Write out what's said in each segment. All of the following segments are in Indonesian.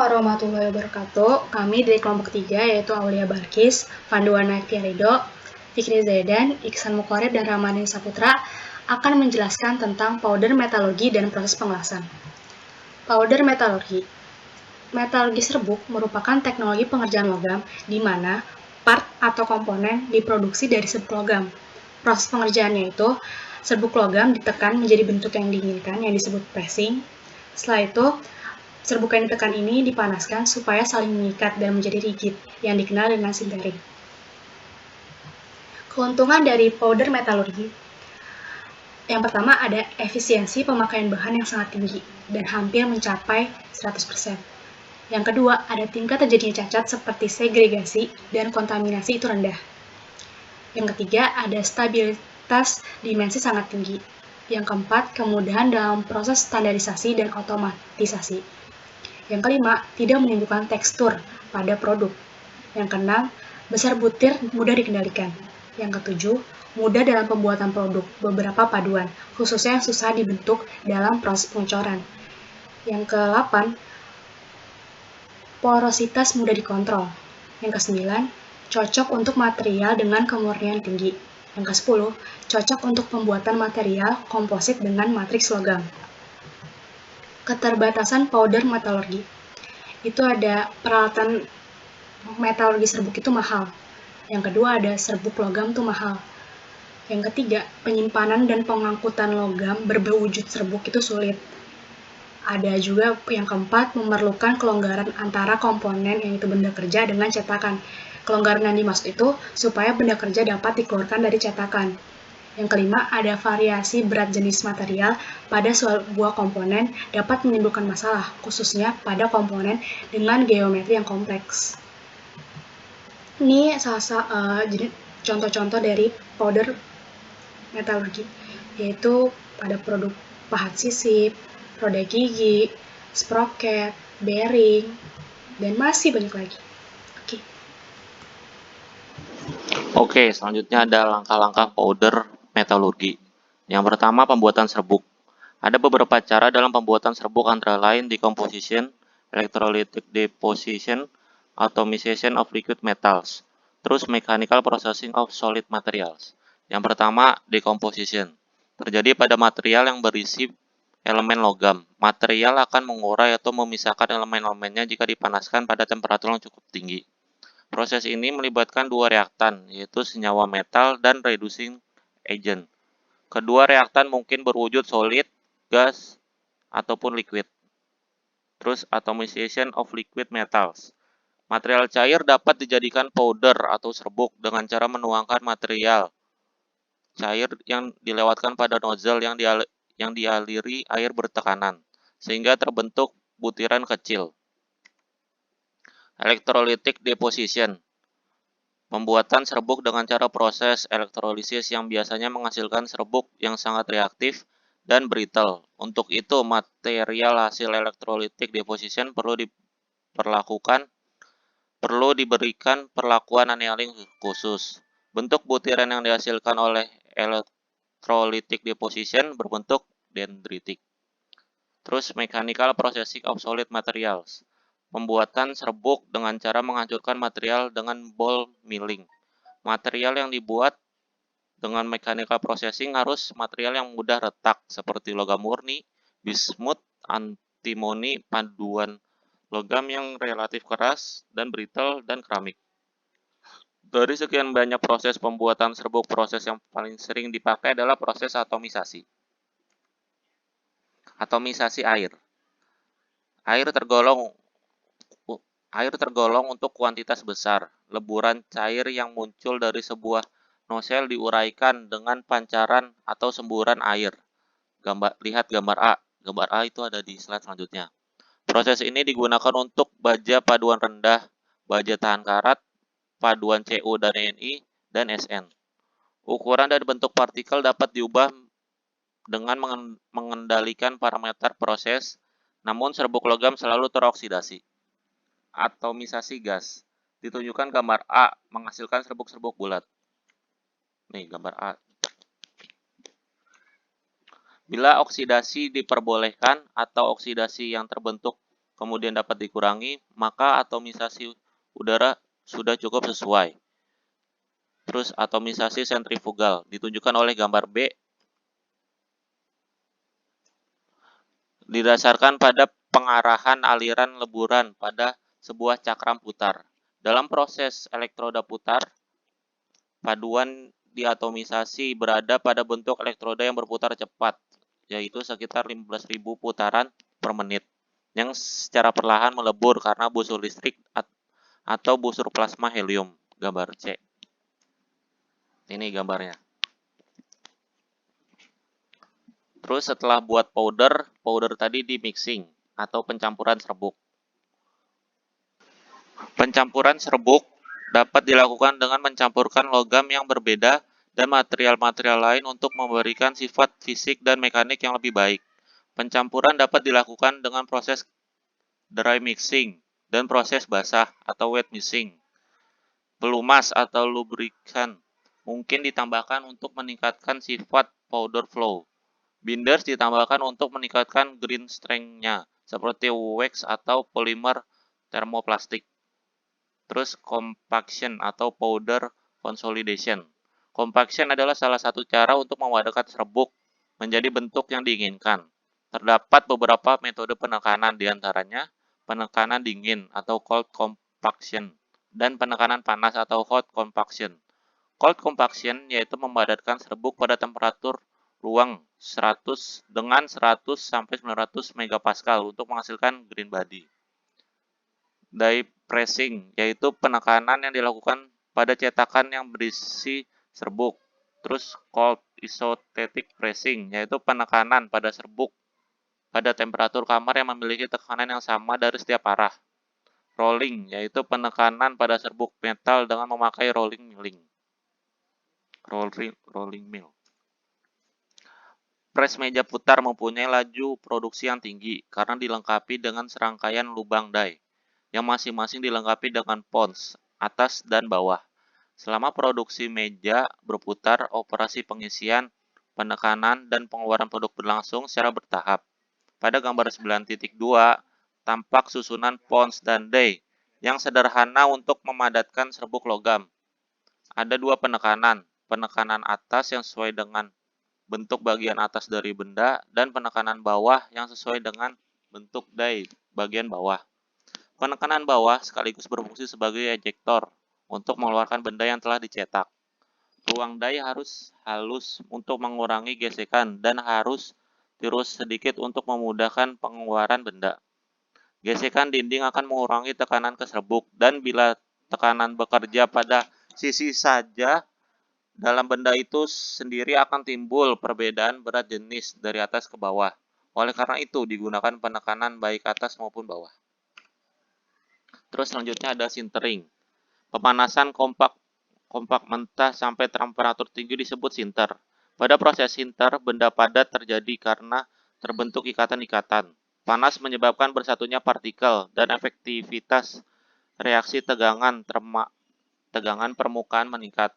warahmatullahi wabarakatuh. Kami dari kelompok 3 yaitu Aulia Barkis, Panduana Tiarido, Fikri Zaidan, Iksan Mukhorid, dan Ramadhan Saputra akan menjelaskan tentang powder metalurgi dan proses pengelasan. Powder metalurgi. Metalurgi serbuk merupakan teknologi pengerjaan logam di mana part atau komponen diproduksi dari serbuk logam. Proses pengerjaannya itu, serbuk logam ditekan menjadi bentuk yang diinginkan yang disebut pressing. Setelah itu, serbuk yang ditekan ini dipanaskan supaya saling mengikat dan menjadi rigid, yang dikenal dengan sintering. Keuntungan dari powder metalurgi. Yang pertama ada efisiensi pemakaian bahan yang sangat tinggi dan hampir mencapai 100%. Yang kedua, ada tingkat terjadinya cacat seperti segregasi dan kontaminasi itu rendah. Yang ketiga, ada stabilitas dimensi sangat tinggi. Yang keempat, kemudahan dalam proses standarisasi dan otomatisasi. Yang kelima, tidak menimbulkan tekstur pada produk. Yang keenam, besar butir mudah dikendalikan. Yang ketujuh, mudah dalam pembuatan produk beberapa paduan, khususnya yang susah dibentuk dalam proses pengecoran. Yang ke-8, porositas mudah dikontrol. Yang ke-9, cocok untuk material dengan kemurnian tinggi. Yang ke-10, cocok untuk pembuatan material komposit dengan matriks logam. Keterbatasan powder metalurgi. Itu ada peralatan metalurgi serbuk itu mahal. Yang kedua ada serbuk logam itu mahal. Yang ketiga, penyimpanan dan pengangkutan logam berwujud serbuk itu sulit. Ada juga yang keempat, memerlukan kelonggaran antara komponen yang itu benda kerja dengan cetakan. Kelonggaran yang dimaksud itu supaya benda kerja dapat dikeluarkan dari cetakan. Yang kelima, ada variasi berat jenis material pada sebuah komponen dapat menimbulkan masalah, khususnya pada komponen dengan geometri yang kompleks. Ini jadi contoh-contoh dari powder metalurgi, yaitu pada produk pahat sisip, roda gigi, sprocket, bearing, dan masih banyak lagi. Oke, selanjutnya ada langkah-langkah powder metalurgi. Yang pertama, pembuatan serbuk. Ada beberapa cara dalam pembuatan serbuk antara lain decomposition, electrolytic deposition, atomization of liquid metals, terus mechanical processing of solid materials. Yang pertama, decomposition. Terjadi pada material yang berisi elemen logam. Material akan mengurai atau memisahkan elemen-elemennya jika dipanaskan pada temperatur yang cukup tinggi. Proses ini melibatkan dua reaktan, yaitu senyawa metal dan reducing agent. Kedua reaktan mungkin berwujud solid, gas, ataupun liquid. Terus atomization of liquid metals. Material cair dapat dijadikan powder atau serbuk dengan cara menuangkan material cair yang dilewatkan pada nozzle yang dialiri air bertekanan, sehingga terbentuk butiran kecil. Electrolytic deposition. Pembuatan serbuk dengan cara proses elektrolisis yang biasanya menghasilkan serbuk yang sangat reaktif dan brittle. Untuk itu, material hasil electrolytic deposition perlu diberikan perlakuan annealing khusus. Bentuk butiran yang dihasilkan oleh electrolytic deposition berbentuk dendritic. Terus mechanical processing of solid materials. Pembuatan serbuk dengan cara menghancurkan material dengan ball milling. Material yang dibuat dengan mechanical processing harus material yang mudah retak seperti logam murni, bismut, antimoni, paduan logam yang relatif keras dan brittle, dan keramik. Dari sekian banyak proses pembuatan serbuk, proses yang paling sering dipakai adalah proses atomisasi. Atomisasi air. Air tergolong untuk kuantitas besar. Leburan cair yang muncul dari sebuah nosel diuraikan dengan pancaran atau semburan air. Lihat gambar A. Gambar A itu ada di slide selanjutnya. Proses ini digunakan untuk baja paduan rendah, baja tahan karat, paduan Cu dan Ni, dan Sn. Ukuran dan bentuk partikel dapat diubah dengan mengendalikan parameter proses, namun serbuk logam selalu teroksidasi. Atomisasi gas. Ditunjukkan gambar A menghasilkan serbuk-serbuk bulat. Nih gambar A. Bila oksidasi diperbolehkan atau oksidasi yang terbentuk kemudian dapat dikurangi, maka atomisasi udara sudah cukup sesuai. Terus atomisasi sentrifugal ditunjukkan oleh gambar B, didasarkan pada pengarahan aliran leburan pada sebuah cakram putar. Dalam proses elektroda putar, paduan diatomisasi berada pada bentuk elektroda yang berputar cepat, yaitu sekitar 15.000 putaran per menit, yang secara perlahan melebur karena busur listrik atau busur plasma helium, gambar C. Ini gambarnya. Terus setelah buat powder tadi di mixing atau pencampuran serbuk. Pencampuran serbuk dapat dilakukan dengan mencampurkan logam yang berbeda dan material-material lain untuk memberikan sifat fisik dan mekanik yang lebih baik. Pencampuran dapat dilakukan dengan proses dry mixing dan proses basah atau wet mixing. Pelumas atau lubrikan mungkin ditambahkan untuk meningkatkan sifat powder flow. Binders ditambahkan untuk meningkatkan grain strength-nya, seperti wax atau polimer termoplastik. Terus compaction atau powder consolidation. Compaction adalah salah satu cara untuk memadatkan serbuk menjadi bentuk yang diinginkan. Terdapat beberapa metode penekanan, diantaranya penekanan dingin atau cold compaction dan penekanan panas atau hot compaction. Cold compaction yaitu memadatkan serbuk pada temperatur ruang 100 dengan 100 sampai 900 megapascal untuk menghasilkan green body. Die pressing yaitu penekanan yang dilakukan pada cetakan yang berisi serbuk. Terus cold isostatic pressing yaitu penekanan pada serbuk pada temperatur kamar yang memiliki tekanan yang sama dari setiap arah. Rolling yaitu penekanan pada serbuk metal dengan memakai rolling milling. Rolling mill. Pres meja putar mempunyai laju produksi yang tinggi karena dilengkapi dengan serangkaian lubang die, yang masing-masing dilengkapi dengan pons, atas dan bawah. Selama produksi meja berputar, operasi pengisian, penekanan, dan pengeluaran produk berlangsung secara bertahap. Pada gambar 9.2, tampak susunan pons dan die yang sederhana untuk memadatkan serbuk logam. Ada dua penekanan atas yang sesuai dengan bentuk bagian atas dari benda, dan penekanan bawah yang sesuai dengan bentuk die bagian bawah. Penekanan bawah sekaligus berfungsi sebagai ejector untuk mengeluarkan benda yang telah dicetak. Ruang die harus halus untuk mengurangi gesekan dan harus tirus sedikit untuk memudahkan pengeluaran benda. Gesekan dinding akan mengurangi tekanan ke serbuk, dan bila tekanan bekerja pada sisi saja, dalam benda itu sendiri akan timbul perbedaan berat jenis dari atas ke bawah. Oleh karena itu, digunakan penekanan baik atas maupun bawah. Terus selanjutnya ada sintering. Pemanasan kompak mentah sampai temperatur tinggi disebut sinter. Pada proses sinter, benda padat terjadi karena terbentuk ikatan-ikatan. Panas menyebabkan bersatunya partikel dan efektivitas reaksi tegangan permukaan meningkat.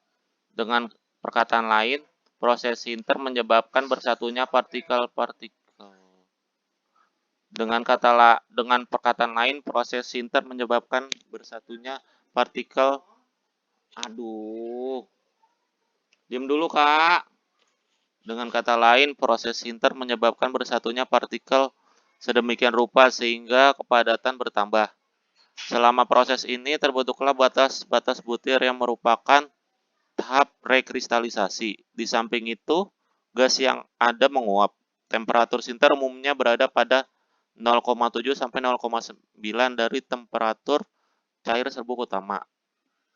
Dengan perkataan lain, proses sinter menyebabkan bersatunya partikel-partikel. Dengan perkataan lain, proses sinter menyebabkan bersatunya partikel. Diam dulu, Kak. Dengan kata lain, proses sinter menyebabkan bersatunya partikel sedemikian rupa sehingga kepadatan bertambah. Selama proses ini terbentuklah batas-batas butir yang merupakan tahap rekristalisasi. Di samping itu, gas yang ada menguap. Temperatur sinter umumnya berada pada 0,7 sampai 0,9 dari temperatur cair serbuk utama.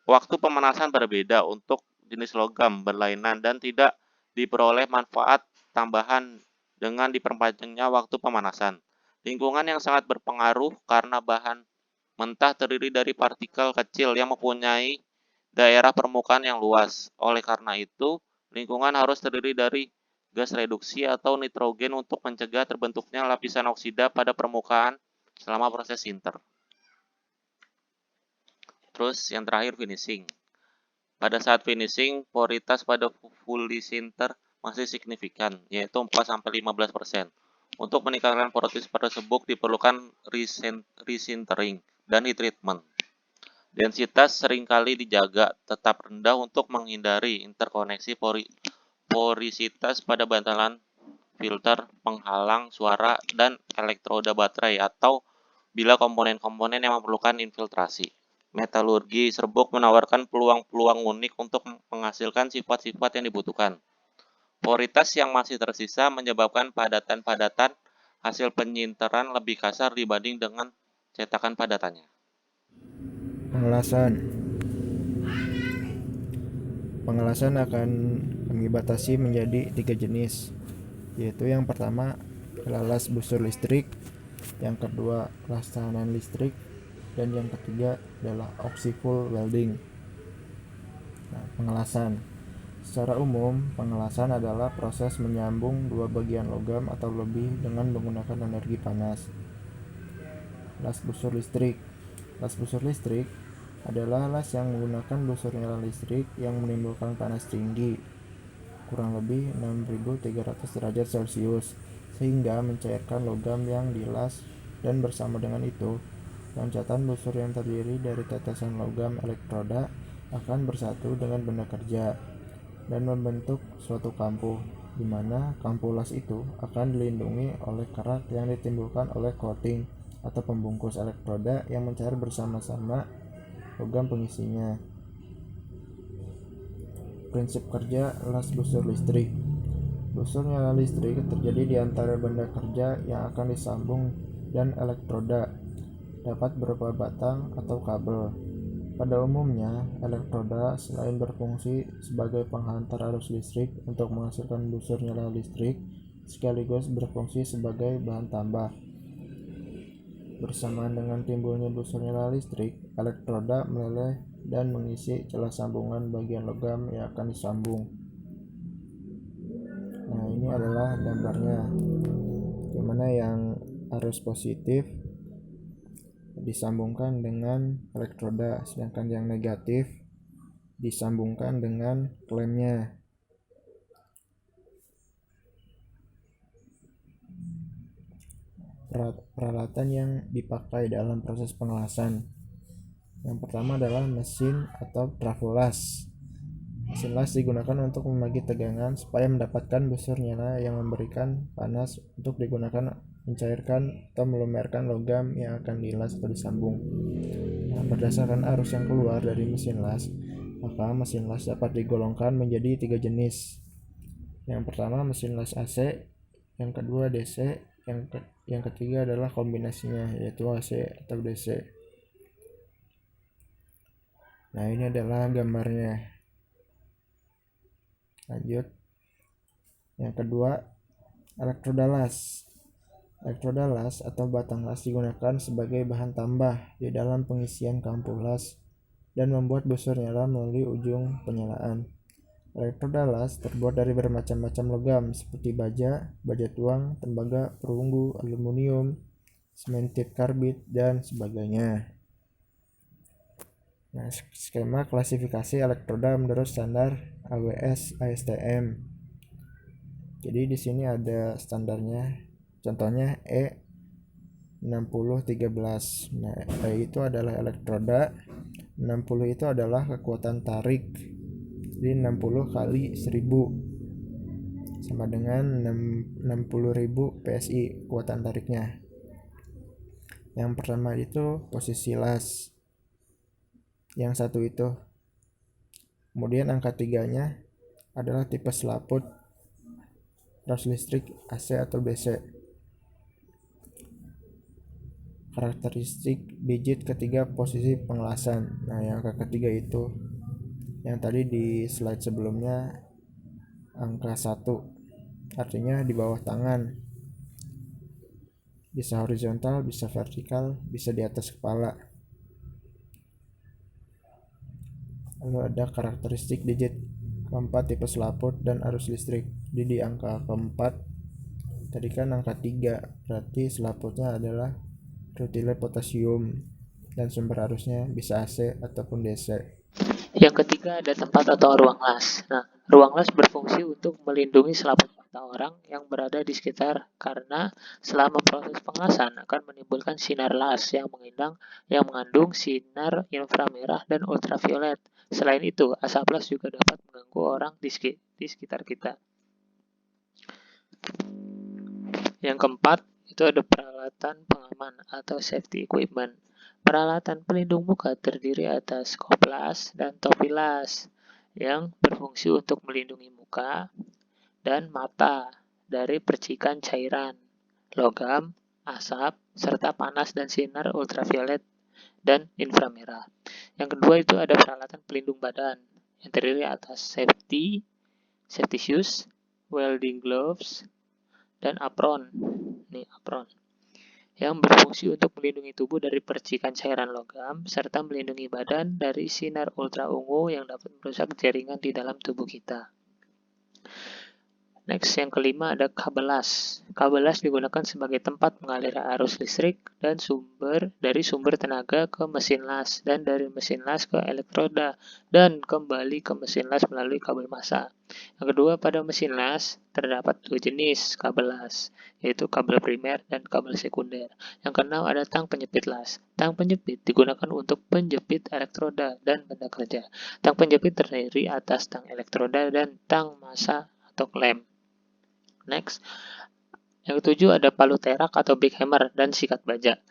Waktu pemanasan berbeda untuk jenis logam berlainan dan tidak diperoleh manfaat tambahan dengan diperpanjangnya waktu pemanasan. Lingkungan yang sangat berpengaruh karena bahan mentah terdiri dari partikel kecil yang mempunyai daerah permukaan yang luas. Oleh karena itu, lingkungan harus terdiri dari gas reduksi atau nitrogen untuk mencegah terbentuknya lapisan oksida pada permukaan selama proses sinter. Terus yang terakhir finishing. Pada saat finishing, poritas pada fully sinter masih signifikan, yaitu 4-15%. Untuk meningkatkan porosis pada serbuk diperlukan resintering dan heat treatment. Densitas seringkali dijaga tetap rendah untuk menghindari interkoneksi porositas pada bantalan filter, penghalang suara, dan elektroda baterai atau bila komponen-komponen yang memerlukan infiltrasi. Metalurgi serbuk menawarkan peluang-peluang unik untuk menghasilkan sifat-sifat yang dibutuhkan. Poritas yang masih tersisa menyebabkan padatan-padatan hasil penyinteran lebih kasar dibanding dengan cetakan padatannya. Pengelasan. Pengelasan akan kami batasi menjadi 3 jenis, yaitu yang pertama las busur listrik, yang kedua las tahanan listrik, dan yang ketiga adalah oxy-full welding. Nah, pengelasan. Secara umum, pengelasan adalah proses menyambung dua bagian logam atau lebih dengan menggunakan energi panas. Las busur listrik. Las busur listrik adalah las yang menggunakan busur nyala listrik yang menimbulkan panas tinggi, kurang lebih 6300 derajat Celcius, sehingga mencairkan logam yang dilas, dan bersama dengan itu, loncatan busur yang terdiri dari tetesan logam elektroda akan bersatu dengan benda kerja dan membentuk suatu kampuh, di mana kampuh las itu akan dilindungi oleh kerak yang ditimbulkan oleh coating atau pembungkus elektroda yang mencair bersama-sama logam pengisinya. Prinsip kerja las busur listrik. Busur nyala listrik terjadi di antara benda kerja yang akan disambung dan elektroda, dapat berupa batang atau kabel. Pada umumnya, elektroda selain berfungsi sebagai penghantar arus listrik untuk menghasilkan busur nyala listrik, sekaligus berfungsi sebagai bahan tambah. Bersamaan dengan timbulnya busur nyala listrik, elektroda meleleh dan mengisi celah sambungan bagian logam yang akan disambung. Nah, ini adalah gambarnya, dimana yang arus positif disambungkan dengan elektroda, sedangkan yang negatif disambungkan dengan klemnya. Peralatan yang dipakai dalam proses pengelasan. Yang pertama adalah mesin atau trafolas. Mesin las digunakan untuk membagi tegangan supaya mendapatkan busur nyala yang memberikan panas untuk digunakan mencairkan atau melumerkan logam yang akan dilas atau disambung. Nah, berdasarkan arus yang keluar dari mesin las, maka mesin las dapat digolongkan menjadi 3 jenis. Yang pertama mesin las AC, yang kedua DC, yang ketiga adalah kombinasinya, yaitu AC atau DC. Nah, ini adalah gambarnya. Lanjut. Yang kedua, elektroda las. Elektroda las atau batang las digunakan sebagai bahan tambah di dalam pengisian kampuh las dan membuat busur nyala melalui ujung penyalaan. Elektroda las terbuat dari bermacam-macam logam seperti baja tuang, tembaga, perunggu, aluminium, cemented karbid, dan sebagainya. Nah, skema klasifikasi elektroda menurut standar AWS ASTM. Jadi di sini ada standarnya. Contohnya E6013. Nah, E itu adalah elektroda, 60 itu adalah kekuatan tarik. Jadi 60 kali 1000 sama dengan 60.000 PSI kekuatan tariknya. Yang pertama itu posisi las, yang satu itu. Kemudian angka 3-nya adalah tipe selaput arus listrik AC atau DC. Karakteristik digit ketiga posisi pengelasan. Nah, yang angka ketiga itu yang tadi di slide sebelumnya angka 1, artinya di bawah tangan, bisa horizontal, bisa vertikal, bisa di atas kepala. Lalu ada karakteristik digit keempat tipe selaput dan arus listrik. Jadi di angka keempat tadi kan angka 3, berarti selaputnya adalah rutile potasium dan sumber arusnya bisa AC ataupun DC. Yang ketiga ada tempat atau ruang las. Nah, ruang las berfungsi untuk melindungi selaput kata orang yang berada di sekitar karena selama proses pengelasan akan menimbulkan sinar las yang mengandung sinar inframerah dan ultraviolet. Selain itu, asap las juga dapat mengganggu orang di sekitar kita. Yang keempat, itu ada peralatan pengaman atau safety equipment. Peralatan pelindung muka terdiri atas koplas dan topi las yang berfungsi untuk melindungi muka dan mata dari percikan cairan, logam, asap, serta panas dan sinar ultraviolet dan inframerah. Yang kedua itu ada peralatan pelindung badan yang terdiri atas safety shoes, welding gloves, dan apron. Nih, apron yang berfungsi untuk melindungi tubuh dari percikan cairan logam serta melindungi badan dari sinar ultra ungu yang dapat merusak jaringan di dalam tubuh kita. Next, yang kelima ada kabel las. Kabel las digunakan sebagai tempat mengalir arus listrik dan dari sumber tenaga ke mesin las dan dari mesin las ke elektroda dan kembali ke mesin las melalui kabel massa. Yang kedua, pada mesin las terdapat dua jenis kabel las, yaitu kabel primer dan kabel sekunder. Yang keenam ada tang penjepit las. Tang penjepit digunakan untuk penjepit elektroda dan benda kerja. Tang penjepit terdiri atas tang elektroda dan tang massa atau klem. Next, yang ketujuh ada palu terak atau big hammer dan sikat baja.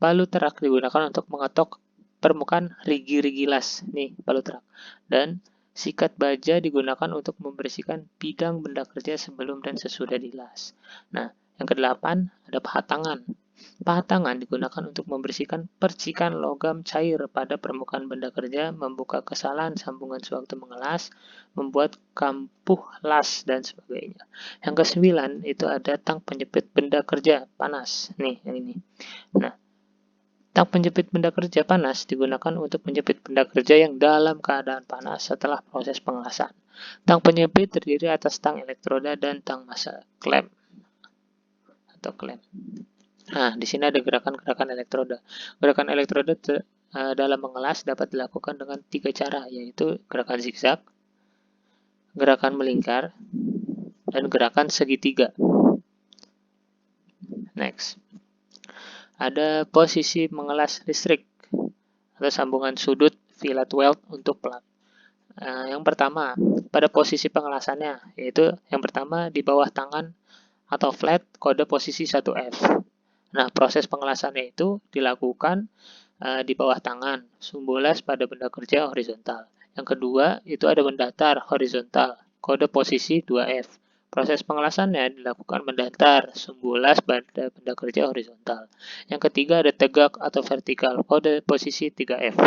Palu terak digunakan untuk mengetok permukaan rigi-rigi las, nih palu terak. Dan sikat baja digunakan untuk membersihkan bidang benda kerja sebelum dan sesudah dilas. Nah, yang kedelapan ada pahat tangan. Pahat tangan digunakan untuk membersihkan percikan logam cair pada permukaan benda kerja, membuka kesalahan sambungan sewaktu mengelas, membuat kampuh las, dan sebagainya. Yang kesembilan itu ada tang penjepit benda kerja panas. Nih, yang ini. Nah, tang penjepit benda kerja panas digunakan untuk menjepit benda kerja yang dalam keadaan panas setelah proses pengelasan. Tang penjepit terdiri atas tang elektroda dan tang massa klem atau klem. Nah, di sini ada gerakan-gerakan elektroda. Gerakan elektroda dalam mengelas dapat dilakukan dengan 3 cara, yaitu gerakan zigzag, gerakan melingkar, dan gerakan segitiga. Next. Ada posisi mengelas listrik atau sambungan sudut fillet weld untuk plat. Yang pertama, pada posisi pengelasannya, yaitu yang pertama di bawah tangan atau flat kode posisi 1F. Nah, proses pengelasannya itu dilakukan di bawah tangan, sumbu las pada benda kerja horizontal. Yang kedua, itu ada mendatar horizontal, kode posisi 2F. Proses pengelasannya dilakukan mendatar, sumbu las pada benda kerja horizontal. Yang ketiga ada tegak atau vertikal, kode posisi 3F.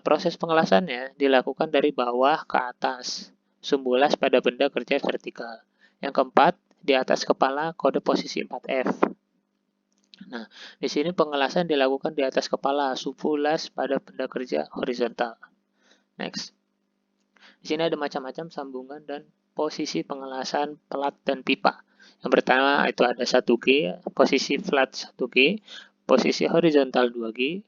Proses pengelasannya dilakukan dari bawah ke atas, sumbu las pada benda kerja vertikal. Yang keempat, di atas kepala, kode posisi 4F. Nah, di sini pengelasan dilakukan di atas kepala, sumbu las pada benda kerja horizontal. Next. Di sini ada macam-macam sambungan dan posisi pengelasan plat dan pipa. Yang pertama itu ada 1G, posisi flat 1G, posisi horizontal 2G,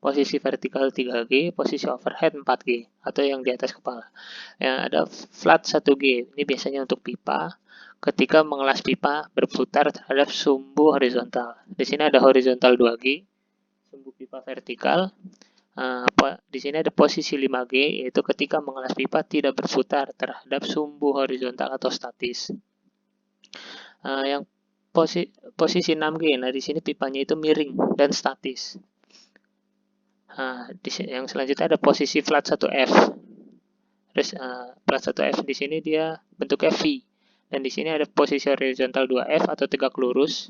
posisi vertikal 3G, posisi overhead 4G, atau yang di atas kepala. Yang ada flat 1G, ini biasanya untuk pipa. Ketika mengelas pipa berputar terhadap sumbu horizontal. Di sini ada horizontal 2G, sumbu pipa vertikal. Di sini ada posisi 5G, yaitu ketika mengelas pipa tidak berputar terhadap sumbu horizontal atau statis. Yang posisi 6G, nah di sini pipanya itu miring dan statis. Yang selanjutnya ada posisi flat 1F. Terus flat 1F di sini dia bentuknya V. Dan di sini ada posisi horizontal 2F atau tegak lurus.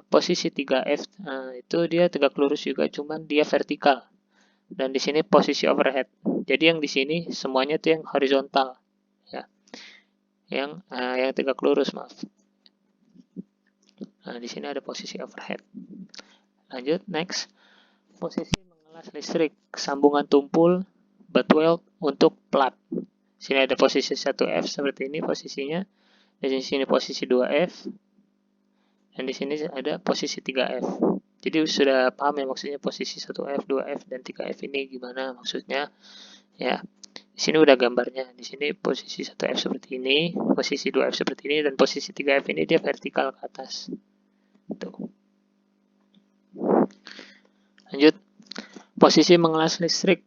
Posisi 3F itu dia tegak lurus juga, cuman dia vertikal. Dan di sini posisi overhead. Jadi yang di sini semuanya itu yang horizontal, ya. Yang tegak lurus, maaf. Nah, di sini ada posisi overhead. Lanjut, next. Posisi mengelas listrik, sambungan tumpul, butt weld untuk plat. Sini ada posisi 1F seperti ini posisinya. Di sini posisi 2F. Dan di sini ada posisi 3F. Jadi sudah paham ya maksudnya posisi 1F, 2F, dan 3F ini gimana maksudnya. Ya. Di Di sini udah gambarnya. Di sini posisi 1F seperti ini, posisi 2F seperti ini, dan posisi 3F ini dia vertikal ke atas. Tuh. Lanjut, posisi mengelas listrik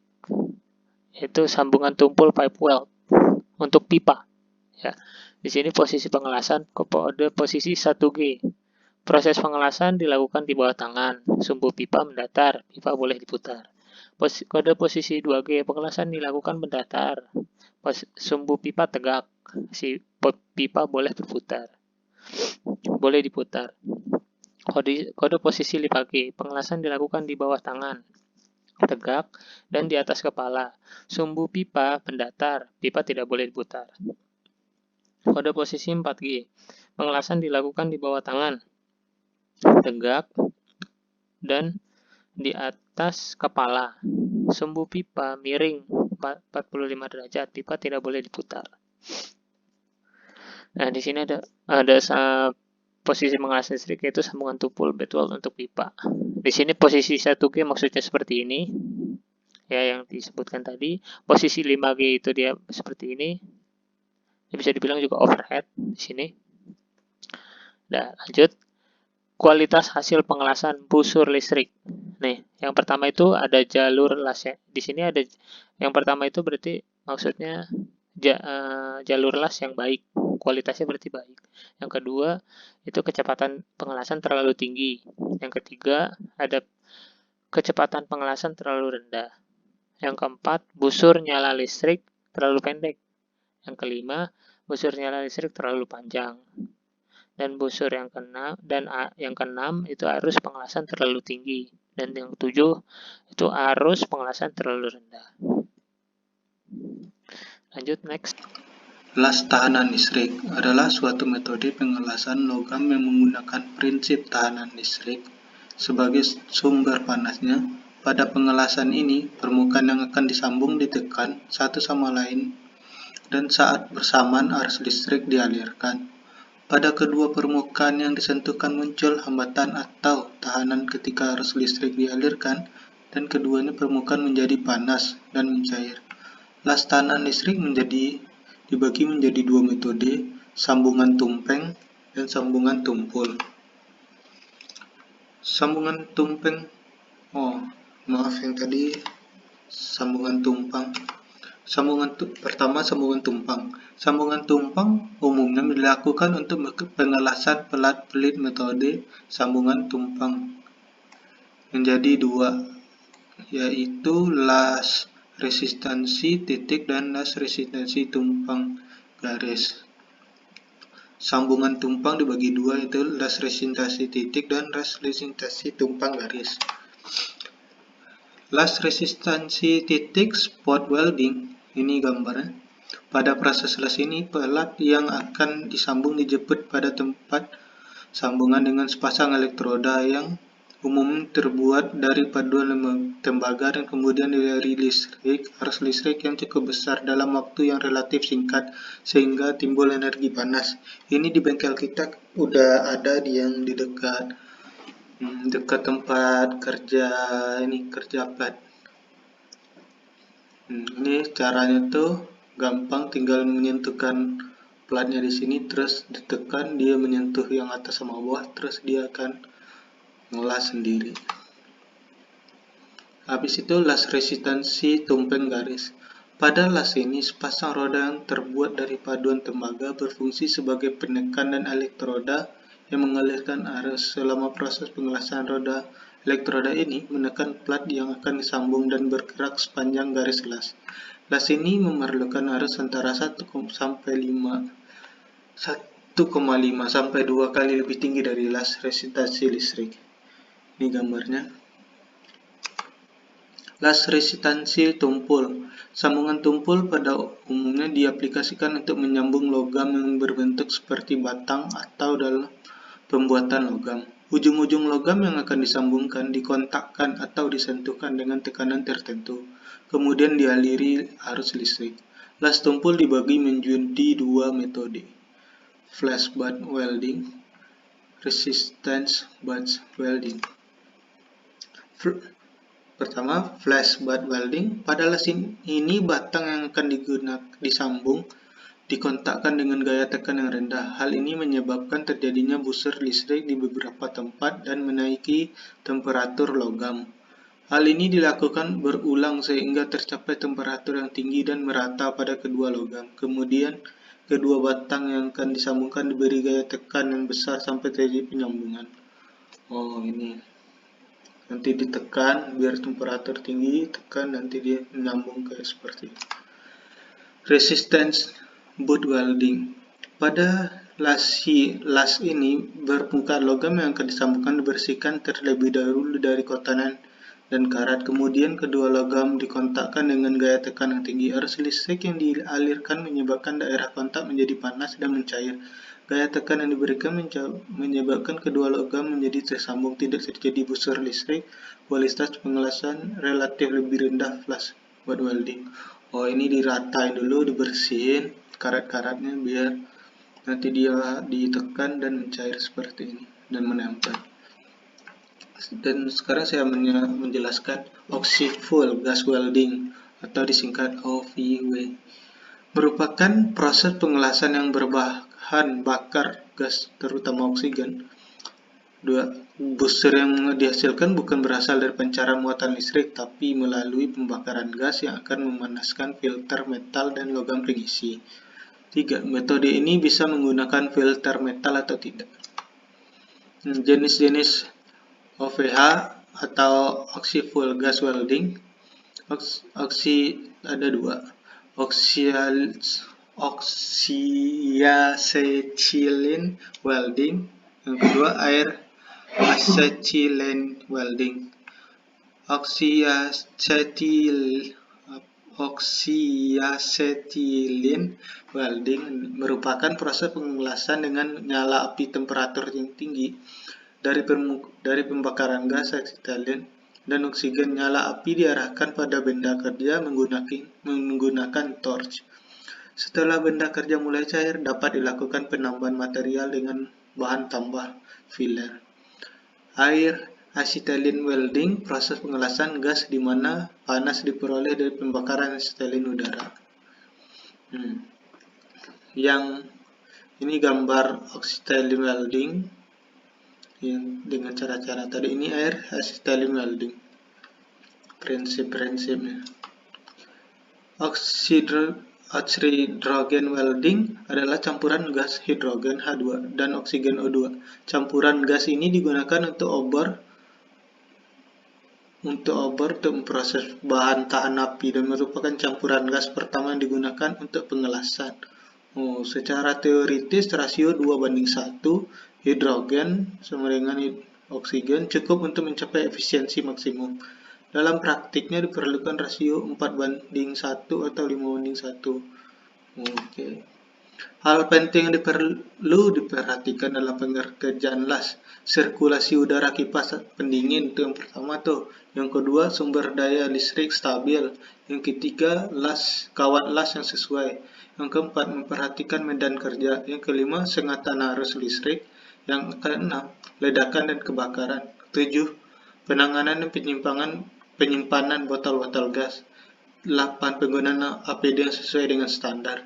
yaitu sambungan tumpul pipe weld untuk pipa. Ya, di sini posisi pengelasan kode posisi 1G. Proses pengelasan dilakukan di bawah tangan, sumbu pipa mendatar, pipa boleh diputar. Kode posisi 2G, pengelasan dilakukan mendatar, sumbu pipa tegak, si pipa boleh berputar, boleh diputar. Kode posisi 5G, pengelasan dilakukan di bawah tangan, tegak, dan di atas kepala. Sumbu pipa mendatar, pipa tidak boleh diputar. Kode posisi 4G, pengelasan dilakukan di bawah tangan, tegak, dan di atas kepala. Sumbu pipa miring 45 derajat, pipa tidak boleh diputar. Nah, di sini ada posisi mengelas listrik yaitu sambungan tumpul bed weld untuk pipa. Di sini posisi 1G maksudnya seperti ini. Ya, yang disebutkan tadi. Posisi 5G itu dia seperti ini. Ini bisa dibilang juga overhead di sini. Nah, lanjut. Kualitas hasil pengelasan busur listrik. Nih, yang pertama itu ada jalur lasnya. Di sini ada yang pertama itu berarti maksudnya jalur las yang baik, kualitasnya berarti baik. Yang kedua itu kecepatan pengelasan terlalu tinggi. Yang ketiga ada kecepatan pengelasan terlalu rendah. Yang keempat busur nyala listrik terlalu pendek. Yang kelima busur nyala listrik terlalu panjang. Dan busur yang keenam itu arus pengelasan terlalu tinggi, dan yang ketujuh itu arus pengelasan terlalu rendah. Lanjut, next. Las tahanan listrik adalah suatu metode pengelasan logam yang menggunakan prinsip tahanan listrik sebagai sumber panasnya. Pada pengelasan ini, permukaan yang akan disambung ditekan satu sama lain dan saat bersamaan arus listrik dialirkan. Pada kedua permukaan yang disentuhkan muncul hambatan atau tahanan ketika arus listrik dialirkan, dan keduanya permukaan menjadi panas dan mencair. Las tahanan listrik dibagi menjadi dua metode, sambungan tumpeng dan sambungan tumpul. Sambungan tumpeng, yang tadi sambungan tumpang. Pertama, sambungan tumpang. Sambungan tumpang umumnya dilakukan untuk pengelasan pelat-pelit metode sambungan tumpang menjadi dua, yaitu las resistansi titik dan las resistansi tumpang garis. Sambungan tumpang dibagi dua, yaitu las resistansi titik dan las resistansi tumpang garis. Las resistansi titik spot welding, ini gambarnya. Pada proses las ini, pelat yang akan disambung dijepit pada tempat sambungan dengan sepasang elektroda yang umum terbuat dari paduan tembaga dan kemudian dari arus listrik yang cukup besar dalam waktu yang relatif singkat sehingga timbul energi panas. Ini di bengkel kita udah ada yang di dekat tempat kerja plat. Ini caranya tuh gampang, tinggal menyentuhkan platnya di sini, terus ditekan, dia menyentuh yang atas sama bawah, terus dia akan ngelas sendiri. Habis itu las resistansi tumpeng garis. Pada las ini, sepasang roda yang terbuat dari paduan tembaga berfungsi sebagai penekan dan elektroda yang mengalirkan arus. Selama proses pengelasan roda, elektroda ini menekan plat yang akan disambung dan bergerak sepanjang garis las. Las ini memerlukan arus antara 1,5 sampai 2 kali lebih tinggi dari las resistansi listrik. Ini gambarnya. Las resistansi tumpul. Sambungan tumpul pada umumnya diaplikasikan untuk menyambung logam yang berbentuk seperti batang atau dalam pembuatan logam. Ujung-ujung logam yang akan disambungkan dikontakkan atau disentuhkan dengan tekanan tertentu, kemudian dialiri arus listrik. Las tumpul dibagi menjadi dua metode, flash butt welding, resistance butt welding. Pertama, flash butt welding. Pada las ini batang yang akan disambung dikontakkan dengan gaya tekan yang rendah. Hal ini menyebabkan terjadinya busur listrik di beberapa tempat dan menaiki temperatur logam. Hal ini dilakukan berulang sehingga tercapai temperatur yang tinggi dan merata pada kedua logam. Kemudian, kedua batang yang akan disambungkan diberi gaya tekan yang besar sampai terjadi penyambungan. Oh, ini. Nanti ditekan biar temperatur tinggi, tekan nanti dia menyambung kayak seperti ini. Resistance butt welding. Pada las ini permukaan logam yang akan disambungkan dibersihkan terlebih dahulu dari kotoran dan karat. Kemudian kedua logam dikontakkan dengan gaya tekan yang tinggi. Arus listrik yang dialirkan menyebabkan daerah kontak menjadi panas dan mencair. Gaya tekan yang diberikan menyebabkan kedua logam menjadi tersambung. Tidak terjadi busur listrik. Kualitas pengelasan relatif lebih rendah flash butt welding. Oh, ini diratain dulu, dibersihin karat-karatnya biar nanti dia ditekan dan mencair seperti ini dan menempel. Dan sekarang saya menjelaskan oxy-fuel gas welding atau disingkat OVW. Merupakan proses pengelasan yang berbahan bakar gas terutama oksigen. Busur yang dihasilkan bukan berasal dari pancaran muatan listrik tapi melalui pembakaran gas yang akan memanaskan filter metal dan logam pengisi. 3. Metode ini bisa menggunakan filter metal atau tidak. Jenis-jenis OVH atau oxy-fuel gas welding. Ada dua. Oxyacetylene welding. Yang kedua air acetylene welding. Oxyacetylene welding merupakan proses pengelasan dengan nyala api temperatur yang tinggi dari pembakaran gas acetylene dan oksigen. Nyala api diarahkan pada benda kerja menggunakan torch. Setelah benda kerja mulai cair, dapat dilakukan penambahan material dengan bahan tambah filler. Air acetylene welding, proses pengelasan gas di mana panas diperoleh dari pembakaran acetylene udara. Yang ini gambar acetylene welding yang dengan cara-cara tadi. Ini air acetylene welding. Prinsip-prinsipnya. Oxyhydrogen welding adalah campuran gas hidrogen H2 dan oksigen O2. Campuran gas ini digunakan untuk memproses bahan tahan api dan merupakan campuran gas pertama yang digunakan untuk pengelasan. Secara teoritis rasio 2:1 hidrogen sama dengan oksigen cukup untuk mencapai efisiensi maksimum. Dalam praktiknya diperlukan rasio 4:1 atau 5:1. Hal penting yang perlu diperhatikan dalam pengerjaan las. Sirkulasi udara kipas pendingin itu yang pertama tuh. Yang kedua, sumber daya listrik stabil. Yang ketiga, kawat las yang sesuai. Yang keempat, memperhatikan medan kerja. Yang kelima, sengatan arus listrik. Yang keenam, ledakan dan kebakaran. 7. Penanganan dan penyimpanan botol-botol gas. 8. Penggunaan APD yang sesuai dengan standar.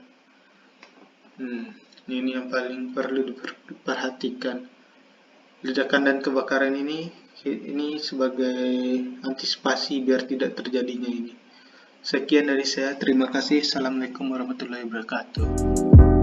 Ini yang paling perlu diperhatikan. Ledakan dan kebakaran ini sebagai antisipasi biar tidak terjadinya ini. Sekian dari saya. Terima kasih. Assalamualaikum warahmatullahi wabarakatuh.